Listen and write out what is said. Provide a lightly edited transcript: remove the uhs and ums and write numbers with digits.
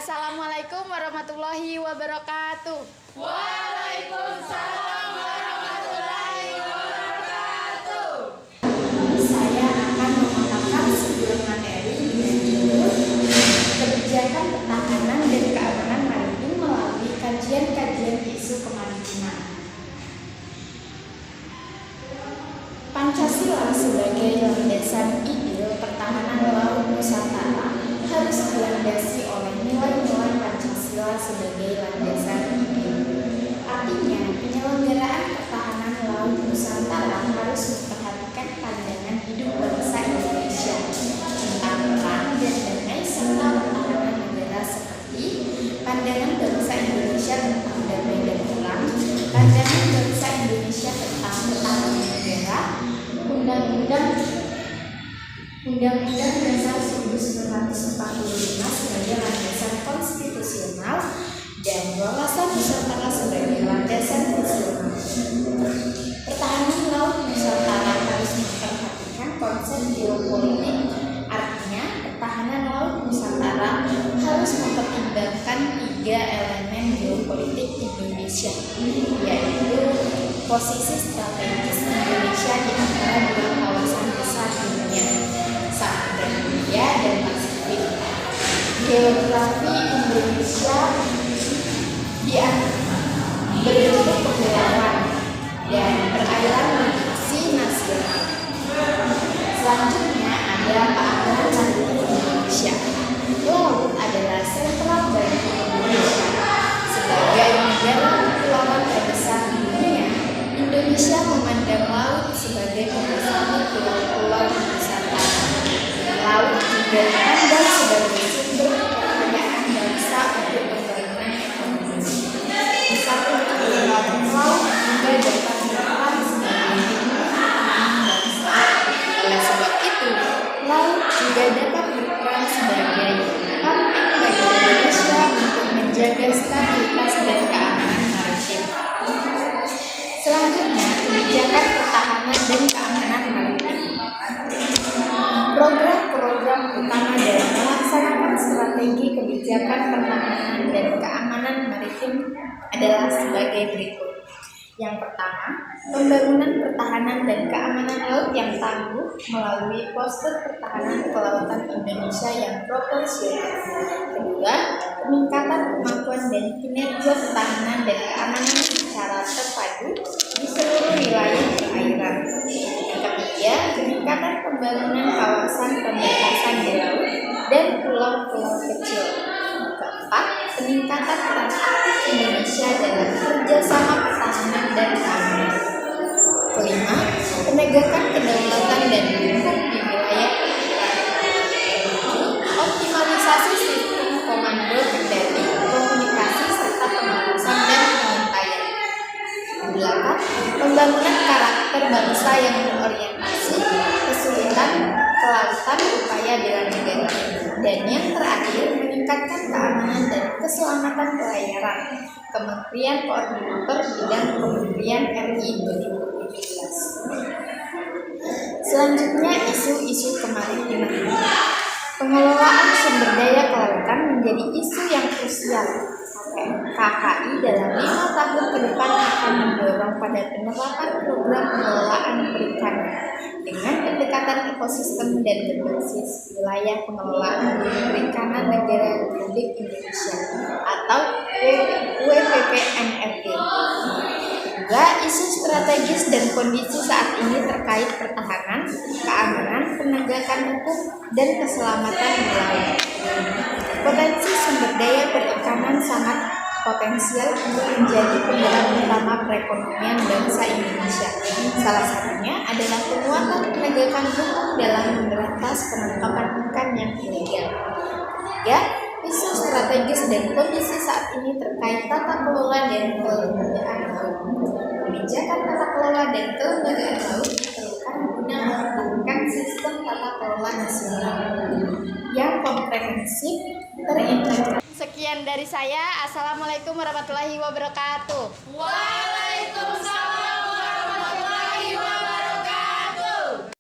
Assalamualaikum warahmatullahi wabarakatuh. Waalaikumsalam warahmatullahi wabarakatuh. Saya akan memaparkan sebuah materi dengan judul Kebijakan Pertahanan dan Keamanan Maritim melalui kajian-kajian isu kemaritiman. Pancasila sebagai landasan ideal pertahanan laut Nusantara harus dilandasi oleh nilai-nilai Pancasila sebagai landasan ideal. Artinya, penyelenggaraan pertahanan laut Nusantara harus memperhatikan pandangan hidup bangsa Indonesia tentang perang dan damai serta pertahanan negara seperti pandangan bangsa Indonesia tentang damai dan perang, pandangan bangsa Indonesia tentang pertahanan negara, Undang-Undang Dasar 1945 sebagai landasan konstitusional dan wawasan Nusantara sebagai landasan fungsional. Pertahanan laut Nusantara harus memperhatikan konsep geopolitik. Artinya, pertahanan laut Nusantara harus mempertimbangkan 3 elemen geopolitik Indonesia, yaitu posisi strategis Indonesia di antara 2 kawasan besar dunia, Samudra Hindia dan Pasifik. Geografi Indonesia berbentuk kepulauan dan perairan jurisdiksi nasional. Selanjutnya ada keamanan maritim Indonesia. Laut adalah sentral bagi Indonesia. Sebagai negara kepulauan terbesar di dunia, Indonesia memandang laut sebagai pembesar pulau-pulau Nusantara. Laut juga dipandang sebagai sumber kekayaan bangsa untuk pembangunan ekonomi. Di samping itu, laut juga dapat berperan sebagai bangsa. Oleh sebab itu, laut juga dapat berperan sebagai penting bagi Indonesia untuk menjaga stabilitas dan keamanan maritim. Selanjutnya, kebijakan pertahanan dan keamanan maritim. Program-program utama dalam melaksanakan strategi kebijakan pertahanan dan keamanan maritim adalah sebagai berikut. Yang pertama, pembangunan pertahanan dan keamanan laut yang tangguh melalui postur pertahanan kelautan Indonesia yang proporsional. Kedua, peningkatan kemampuan dan kinerja pertahanan dan keamanan secara terpadu di seluruh wilayah perairan. Yang ketiga, peningkatan pembangunan kawasan perbatasan di laut dan pulau-pulau kecil. Keempat, peningkatan peran aktif Indonesia dalam kerjasama pertahanan dan keamanan. Kelima, penegakan kedaulatan dan hukum di wilayah perairan. Ketujuh, optimalisasi sistem komando kendali, komunikasi serta pengawasan dan pengintaian. 8. Pembangunan karakter bangsa yang berorientasi kesulitan kelautan upaya bela negara. Dan yang terakhir, meningkatkan keamanan dan keselamatan pelayaran. Kementerian Koordinator Bidang Kementerian RI 2017. Selanjutnya, isu-isu kemaritiman. Pengelolaan sumber daya kelautan menjadi isu yang krusial. KKI dalam 5 tahun ke depan akan mendorong pada penerapan program pengelolaan perikanan dengan pendekatan ekosistem dan berbasis wilayah pengelolaan perikanan negara Republik Indonesia atau WPPNRI. Juga isu strategis dan kondisi saat ini terkait pertahanan, keamanan, penegakan hukum, dan keselamatan di laut. Potensi sumber daya perikanan sangat potensial untuk menjadi penggerak utama perekonomian bangsa Indonesia. Salah satunya adalah penguatan penegakan hukum dalam memberantas penangkapan ikan yang ilegal. Ketiga, isu strategis dan kondisi saat ini terkait tata kelola dan kelembagaan laut. Kebijakan tata kelola dan kelembagaan laut diperlukan guna mempertahankan sistem tata kelola nasional yang komprehensif, terintegrasi. Sekian dari saya. Assalamualaikum warahmatullahi wabarakatuh. Waalaikumsalam.